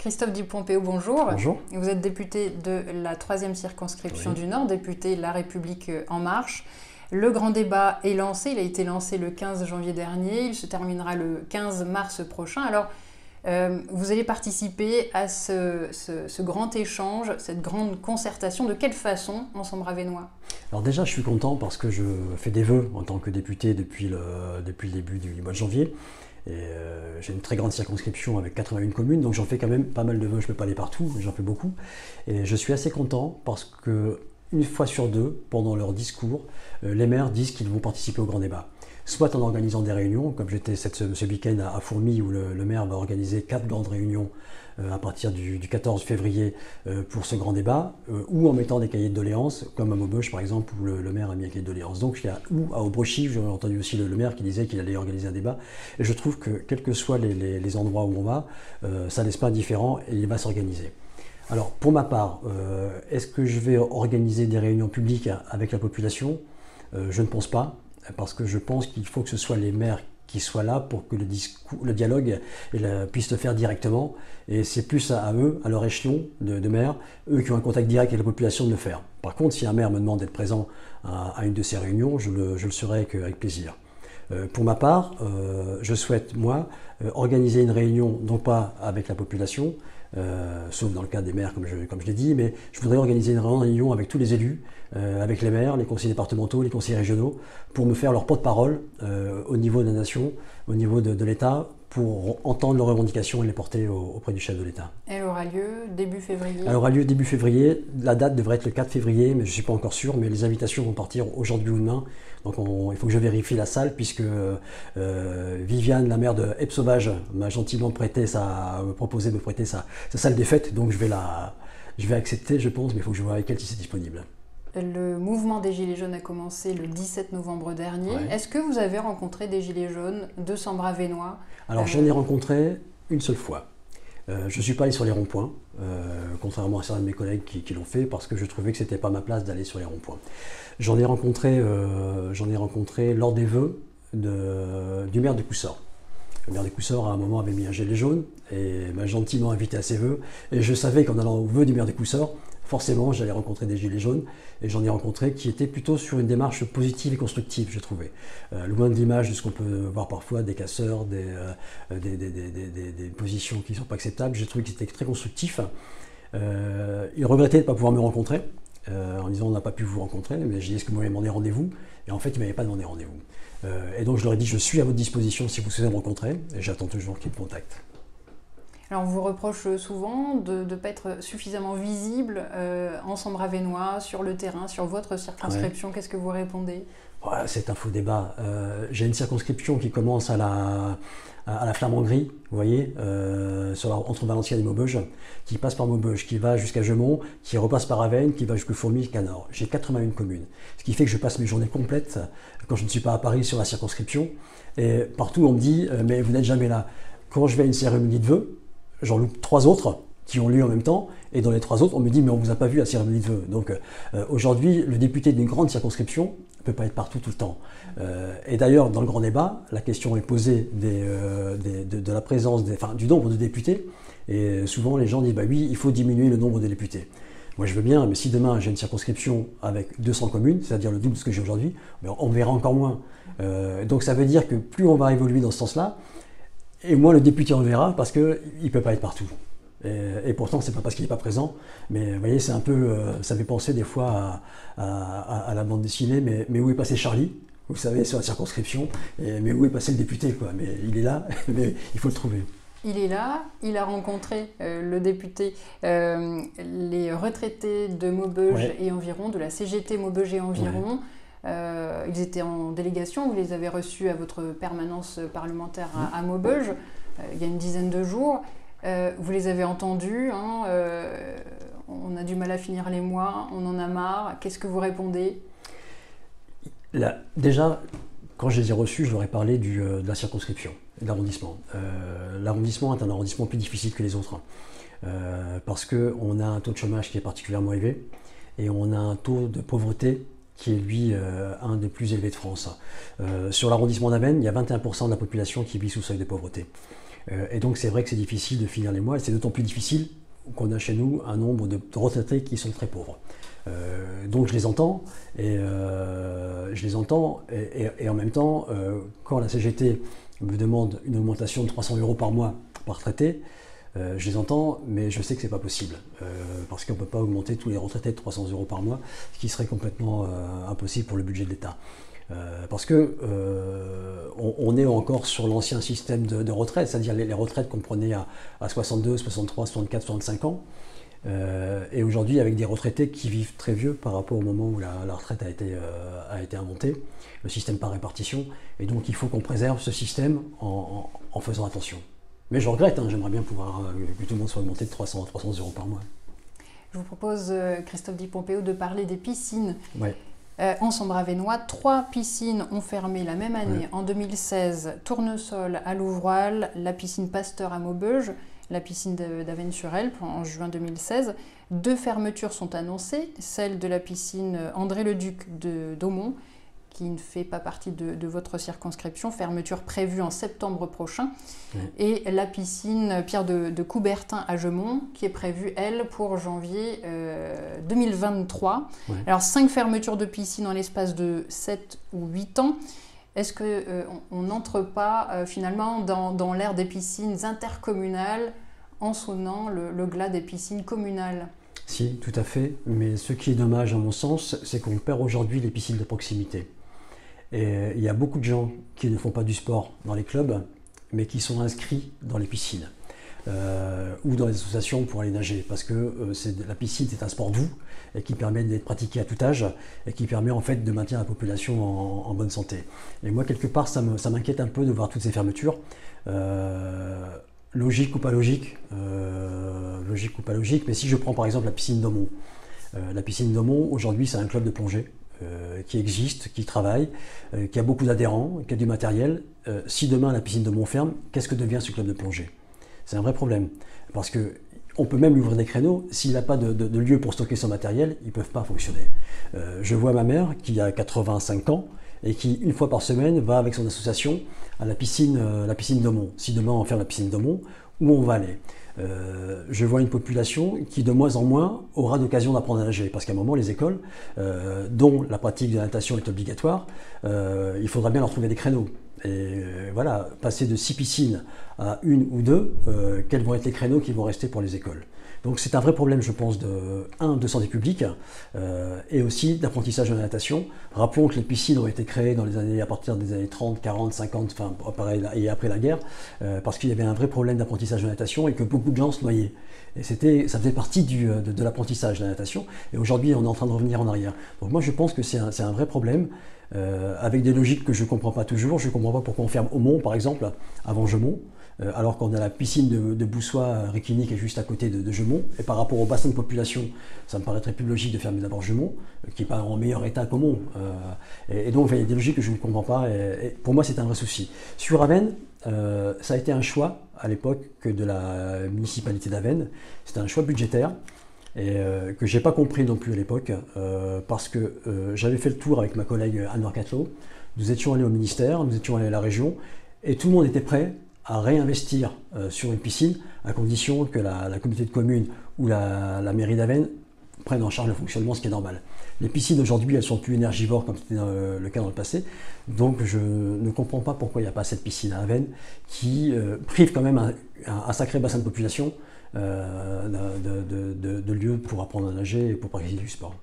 Christophe Dupont-Péau, bonjour. Bonjour. Vous êtes député de la 3e circonscription du Nord, député La République En Marche. Le grand débat est lancé, il a été lancé le 15 janvier dernier, il se terminera le 15 mars prochain. Alors, vous allez participer à ce grand échange, cette grande concertation. De quelle façon, Ensemble Ravenois? Alors déjà, je suis content parce que je fais des vœux en tant que député depuis le début du mois de janvier. Et j'ai une très grande circonscription avec 81 communes, donc j'en fais quand même pas mal de vœux. Je ne peux pas aller partout, mais j'en fais beaucoup. Et je suis assez content parce que une fois sur deux, pendant leur discours, les maires disent qu'ils vont participer au grand débat. Soit en organisant des réunions, comme j'étais ce week-end à Fourmies, où le maire va organiser 4 grandes réunions à partir du 14 février pour ce grand débat, ou en mettant des cahiers de doléances, comme à Maubeuge par exemple, où le maire a mis un cahier de doléances. Donc il y a, ou à Aubrechy, j'ai entendu aussi le maire qui disait qu'il allait organiser un débat. Et je trouve que quels que soient les endroits où on va, ça ne laisse pas indifférent et il va s'organiser. Alors pour ma part, est-ce que je vais organiser des réunions publiques avec la population? Je ne pense pas, parce que je pense qu'il faut que ce soit les maires qui soient là pour que le dialogue puisse se faire directement. Et c'est plus à eux, à leur échelon de maires, eux qui ont un contact direct avec la population, de le faire. Par contre, si un maire me demande d'être présent à une de ces réunions, je le serai avec plaisir. Pour ma part, je souhaite, moi, organiser une réunion, non pas avec la population, sauf dans le cas des maires, comme je l'ai dit, mais je voudrais organiser une réunion avec tous les élus, avec les maires, les conseillers départementaux, les conseillers régionaux, pour me faire leur porte-parole au niveau de la nation, au niveau de l'État, pour entendre leurs revendications et les porter auprès du chef de l'État. Elle aura lieu début février? Elle aura lieu début février. La date devrait être le 4 février, mais je ne suis pas encore sûr, mais les invitations vont partir aujourd'hui ou demain. Donc il faut que je vérifie la salle, puisque Viviane, la maire de Eppe-Sauvage, m'a gentiment proposé de me prêter sa salle des fêtes, donc je vais accepter, je pense, mais il faut que je vois avec elle si c'est disponible. Le mouvement des Gilets jaunes a commencé le 17 novembre dernier. Ouais. Est-ce que vous avez rencontré des Gilets jaunes de Sambre-Avesnois? Alors j'en ai rencontré une seule fois. Je ne suis pas allé sur les ronds-points, contrairement à certains de mes collègues qui l'ont fait, parce que je trouvais que ce n'était pas ma place d'aller sur les ronds-points. J'en ai rencontré lors des vœux du maire de Coussort. Le maire de Coussort, à un moment, avait mis un gilet jaune et m'a gentiment invité à ses vœux. Et je savais qu'en allant aux vœux du maire de Coussort, forcément, j'allais rencontrer des gilets jaunes. Et j'en ai rencontré qui étaient plutôt sur une démarche positive et constructive, j'ai trouvé. Loin de l'image de ce qu'on peut voir parfois, des casseurs, des positions qui ne sont pas acceptables. J'ai trouvé que c'était très constructif. Ils regrettaient de ne pas pouvoir me rencontrer, en disant on n'a pas pu vous rencontrer. Mais j'ai dit est-ce que vous m'avez demandé rendez-vous? Et en fait, ils ne m'avaient pas demandé rendez-vous. Et donc je leur ai dit je suis à votre disposition si vous souhaitez me rencontrer. Et j'attends toujours qu'ils me contactent. Alors on vous reproche souvent de ne pas être suffisamment visible en Sambre-Avesnois, sur le terrain, sur votre circonscription. Ouais. Qu'est-ce que vous répondez? Ouais, c'est un faux débat. J'ai une circonscription qui commence à la Flamanderie, vous voyez, entre Valenciennes et Maubeuge, qui passe par Maubeuge, qui va jusqu'à Gemont, qui repasse par Avesnes, qui va jusqu'à Fourmies, Canor. J'ai 81 communes, ce qui fait que je passe mes journées complètes quand je ne suis pas à Paris sur la circonscription. Et partout on me dit mais vous n'êtes jamais là. Quand je vais à une cérémonie de vœux, j'en loupe 3 autres qui ont lieu en même temps, et dans les 3 autres, on me dit mais on ne vous a pas vu à la cérémonie de vœux. Donc aujourd'hui, le député d'une grande circonscription ne peut pas être partout tout le temps. Et d'ailleurs, dans le grand débat, la question est posée de la présence, du nombre de députés, et souvent les gens disent bah oui, il faut diminuer le nombre de députés. Moi je veux bien, mais si demain j'ai une circonscription avec 200 communes, c'est-à-dire le double de ce que j'ai aujourd'hui, on verra encore moins. Donc ça veut dire que plus on va évoluer dans ce sens-là, et moins le député en verra parce qu'il ne peut pas être partout. Et pourtant, ce n'est pas parce qu'il n'est pas présent, mais vous voyez, c'est un peu, ça fait penser des fois à la bande dessinée, mais où est passé Charlie? Vous savez, sur la circonscription, mais où est passé le député quoi? Mais il est là, mais il faut le trouver. Il est là, il a rencontré le député, les retraités de Maubeuge et environ, de la CGT Maubeuge et environ. Ils étaient en délégation, vous les avez reçus à votre permanence parlementaire à Maubeuge, il y a une dizaine de jours. Vous les avez entendus, hein, on a du mal à finir les mois, on en a marre. Qu'est-ce que vous répondez? Là, déjà, quand je les ai reçus, je leur ai parlé de la circonscription, de l'arrondissement. L'arrondissement est un arrondissement plus difficile que les autres, parce qu'on a un taux de chômage qui est particulièrement élevé, et on a un taux de pauvreté qui est lui un des plus élevés de France. Sur l'arrondissement d'Avesnes, il y a 21% de la population qui vit sous le seuil de pauvreté. Et donc c'est vrai que c'est difficile de finir les mois, et c'est d'autant plus difficile qu'on a chez nous un nombre de retraités qui sont très pauvres. Donc je les entends, et en même temps, quand la CGT me demande une augmentation de 300 € par mois par retraité, je les entends, mais je sais que c'est pas possible, parce qu'on ne peut pas augmenter tous les retraités de 300 € par mois, ce qui serait complètement impossible pour le budget de l'État. Parce que on est encore sur l'ancien système de retraite, c'est-à-dire les retraites qu'on prenait à 62, 63, 64, 65 ans. Et aujourd'hui, avec des retraités qui vivent très vieux par rapport au moment où la retraite a été inventée, le système par répartition, et donc il faut qu'on préserve ce système en faisant attention. Mais je regrette, hein, j'aimerais bien pouvoir que tout le monde soit augmenté de 300 à 300 € par mois. Je vous propose, Christophe Di Pompeo, de parler des piscines. Ouais. En Sambre-Avesnois, 3 piscines ont fermé la même année, en 2016, Tournesol à Louvroil, la piscine Pasteur à Maubeuge, la piscine d'Avesnes-sur-Helpe en juin 2016. 2 fermetures sont annoncées, celle de la piscine André-le-Duc d'Aumont, qui ne fait pas partie de votre circonscription, fermeture prévue en septembre prochain, et la piscine Pierre de Coubertin à Gemont, qui est prévue, elle, pour janvier 2023. Alors 5 fermetures de piscines en l'espace de 7 ou 8 ans. Est-ce qu'on n'entre pas finalement dans l'ère des piscines intercommunales en sonnant le glas des piscines communales? Si, tout à fait, mais ce qui est dommage à mon sens, c'est qu'on perd aujourd'hui les piscines de proximité. Et il y a beaucoup de gens qui ne font pas du sport dans les clubs, mais qui sont inscrits dans les piscines ou dans les associations pour aller nager, parce que la piscine, c'est un sport doux et qui permet d'être pratiqué à tout âge et qui permet en fait de maintenir la population en bonne santé. Et moi, quelque part, ça m'inquiète un peu de voir toutes ces fermetures. Logique ou pas logique, mais si je prends par exemple la piscine d'Aumont. La piscine d'Aumont, aujourd'hui, c'est un club de plongée qui existe, qui travaille, qui a beaucoup d'adhérents, qui a du matériel. Si demain la piscine d'Aumont ferme, qu'est-ce que devient ce club de plongée? C'est un vrai problème, parce qu'on peut même lui ouvrir des créneaux, s'il n'a pas de lieu pour stocker son matériel, ils ne peuvent pas fonctionner. Je vois ma mère qui a 85 ans, et qui, une fois par semaine, va avec son association à la piscine d'Aumont. Si demain on ferme la piscine d'Aumont, où on va aller? Je vois une population qui, de moins en moins, aura d'occasion d'apprendre à nager. Parce qu'à un moment, les écoles, dont la pratique de la natation est obligatoire, il faudra bien leur trouver des créneaux. Et voilà, passer de 6 piscines à 1 ou 2, quels vont être les créneaux qui vont rester pour les écoles? Donc c'est un vrai problème, je pense, de santé publique et aussi d'apprentissage de la natation. Rappelons que les piscines ont été créées à partir des années 30, 40, 50, enfin, pareil, et après la guerre, parce qu'il y avait un vrai problème d'apprentissage de la natation et que beaucoup de gens se noyaient. Et ça faisait partie de l'apprentissage de la natation. Et aujourd'hui, on est en train de revenir en arrière. Donc moi, je pense que c'est un vrai problème, avec des logiques que je ne comprends pas toujours. Je ne comprends pas pourquoi on ferme Aumont, par exemple, avant Gemont. Alors qu'on a la piscine de Boussois-Réquigny qui est juste à côté de Gemont. Et par rapport au bassin de population, ça me paraîtrait plus logique de fermer d'abord Gemont, qui n'est pas en meilleur état qu'Aumont. Et donc, il y a des logiques que je ne comprends pas. Et pour moi, c'est un vrai souci. Sur Avesnes, ça a été un choix à l'époque de la municipalité d'Avesnes. C'était un choix budgétaire et que je n'ai pas compris non plus à l'époque, parce que j'avais fait le tour avec ma collègue Anne-Laure Catelot. Nous étions allés au ministère, nous étions allés à la région, et tout le monde était prêt à réinvestir sur une piscine, à condition que la communauté de communes ou la mairie d'Avesnes prennent en charge le fonctionnement, ce qui est normal. Les piscines aujourd'hui, elles sont plus énergivores comme c'était le cas dans le passé, donc je ne comprends pas pourquoi il n'y a pas cette piscine à Avesnes qui prive quand même un sacré bassin de population de lieux pour apprendre à nager et pour pratiquer du sport.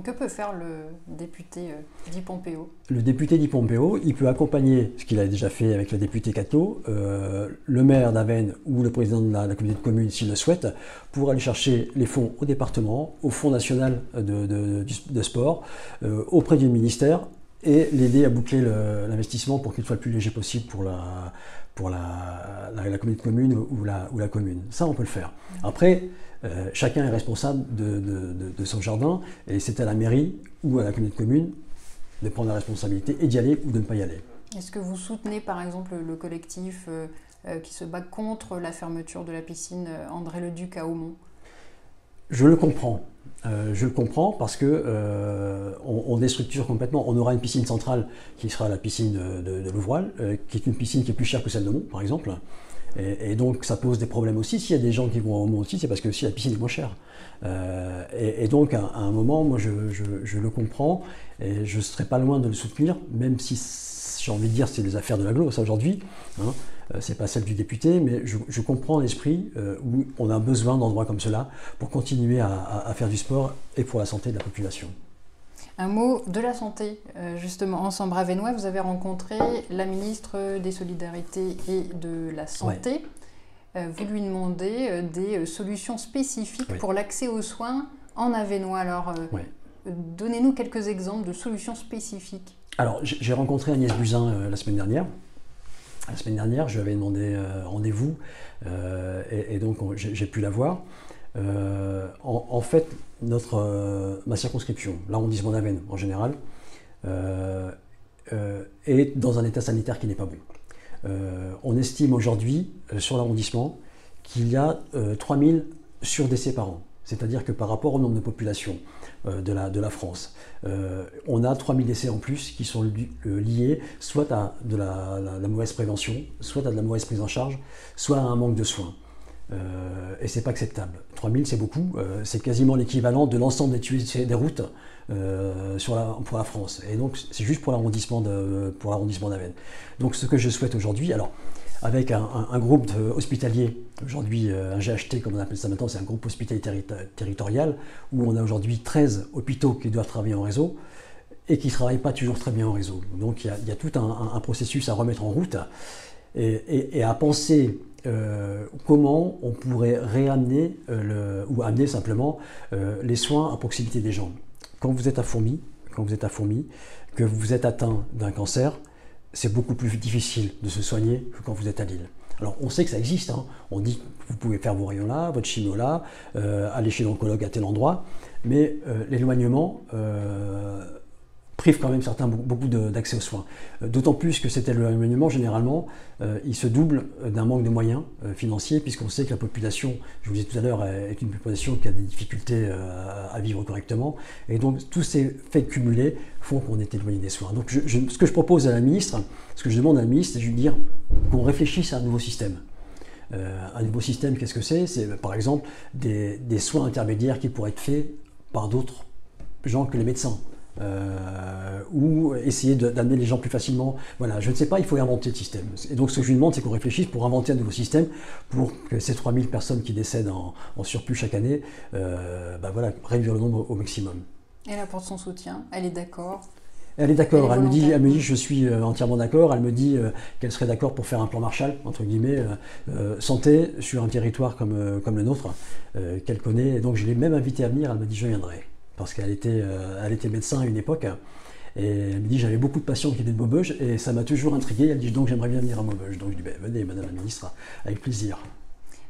Que peut faire le député Di Pompeo? Le député Di Pompeo, il peut accompagner, ce qu'il a déjà fait avec le député Catelot, le maire d'Avesnes ou le président de la communauté de communes, s'il le souhaite, pour aller chercher les fonds au département, au Fonds national de sport, auprès du ministère, et l'aider à boucler l'investissement pour qu'il soit le plus léger possible pour la communauté de communes ou la commune. Ça, on peut le faire. Après, chacun est responsable de son jardin, et c'est à la mairie ou à la communauté de communes de prendre la responsabilité et d'y aller ou de ne pas y aller. Est-ce que vous soutenez par exemple le collectif qui se bat contre la fermeture de la piscine André-le-Duc à Aumont? Je le comprends. Je le comprends parce que on déstructure complètement. On aura une piscine centrale qui sera la piscine de Louvroil, qui est une piscine qui est plus chère que celle de Mont, par exemple. Et donc ça pose des problèmes aussi. S'il y a des gens qui vont à Aumont aussi, c'est parce que aussi la piscine est moins chère. Et donc à un moment, moi je le comprends et je ne serais pas loin de le soutenir, même si j'ai envie de dire c'est les affaires de l'agglo, ça aujourd'hui. Hein. C'est pas celle du député, mais je comprends l'esprit où on a besoin d'endroits comme cela pour continuer à faire du sport et pour la santé de la population. Un mot de la santé, justement, en Sambre-Avesnois, vous avez rencontré la ministre des Solidarités et de la Santé. Ouais. Vous lui demandez des solutions spécifiques pour l'accès aux soins en Avesnois. Alors, donnez-nous quelques exemples de solutions spécifiques. Alors, j'ai rencontré Agnès Buzyn la semaine dernière. La semaine dernière, je lui avais demandé rendez-vous et donc j'ai pu la voir. En fait, ma circonscription, l'arrondissement d'Avesnes en général, est dans un état sanitaire qui n'est pas bon. On estime aujourd'hui sur l'arrondissement qu'il y a 3000 surdécès par an. C'est-à-dire que par rapport au nombre de population de la France, on a 3000 décès en plus qui sont liés soit à de la mauvaise prévention, soit à de la mauvaise prise en charge, soit à un manque de soins. Et c'est pas acceptable. 3000 c'est beaucoup, c'est quasiment l'équivalent de l'ensemble des tués des routes pour la France. Et donc c'est juste pour l'arrondissement d'Avesnes. Donc ce que je souhaite aujourd'hui, alors avec un groupe hospitalier, aujourd'hui un GHT comme on appelle ça maintenant, c'est un groupe hospitalier territorial, où on a aujourd'hui 13 hôpitaux qui doivent travailler en réseau et qui ne travaillent pas toujours très bien en réseau. Donc il y a tout un processus à remettre en route et à penser comment on pourrait réamener ou amener simplement les soins à proximité des gens. Quand vous êtes à Fourmies, que vous êtes atteint d'un cancer, c'est beaucoup plus difficile de se soigner que quand vous êtes à Lille. Alors on sait que ça existe, hein. On dit que vous pouvez faire vos rayons là, votre chimio là, aller chez l'oncologue à tel endroit, mais l'éloignement prive quand même beaucoup d'accès aux soins. D'autant plus que cet éloignement, généralement, il se double d'un manque de moyens financiers, puisqu'on sait que la population, je vous disais tout à l'heure, est une population qui a des difficultés à vivre correctement. Et donc, tous ces faits cumulés font qu'on est éloigné des soins. Donc, ce que je propose à la ministre, ce que je demande à la ministre, c'est de lui dire qu'on réfléchisse à un nouveau système. Un nouveau système, qu'est-ce que c'est? C'est par exemple des soins intermédiaires qui pourraient être faits par d'autres gens que les médecins. Ou essayer d'amener les gens plus facilement. Voilà, je ne sais pas, il faut inventer le système. Et donc ce que je lui demande, c'est qu'on réfléchisse pour inventer un nouveau système pour que ces 3000 personnes qui décèdent en surplus chaque année, réduire le nombre au maximum. Elle apporte son soutien, elle est d'accord. Elle est d'accord, elle me dit je suis entièrement d'accord, elle me dit qu'elle serait d'accord pour faire un plan Marshall, entre guillemets, santé sur un territoire comme le nôtre, qu'elle connaît. Et donc je l'ai même invitée à venir, elle me dit je viendrai. Parce qu'elle était médecin à une époque, et elle me dit j'avais beaucoup de patients qui étaient de Maubeuge, et ça m'a toujours intrigué. Elle dit donc j'aimerais bien venir à Maubeuge. Donc je dis venez madame la ministre, avec plaisir.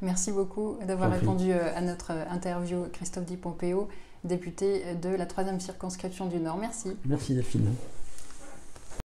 Merci beaucoup d'avoir répondu à notre interview, Christophe Di Pompeo, député de la 3e circonscription du Nord. Merci. Merci Delphine.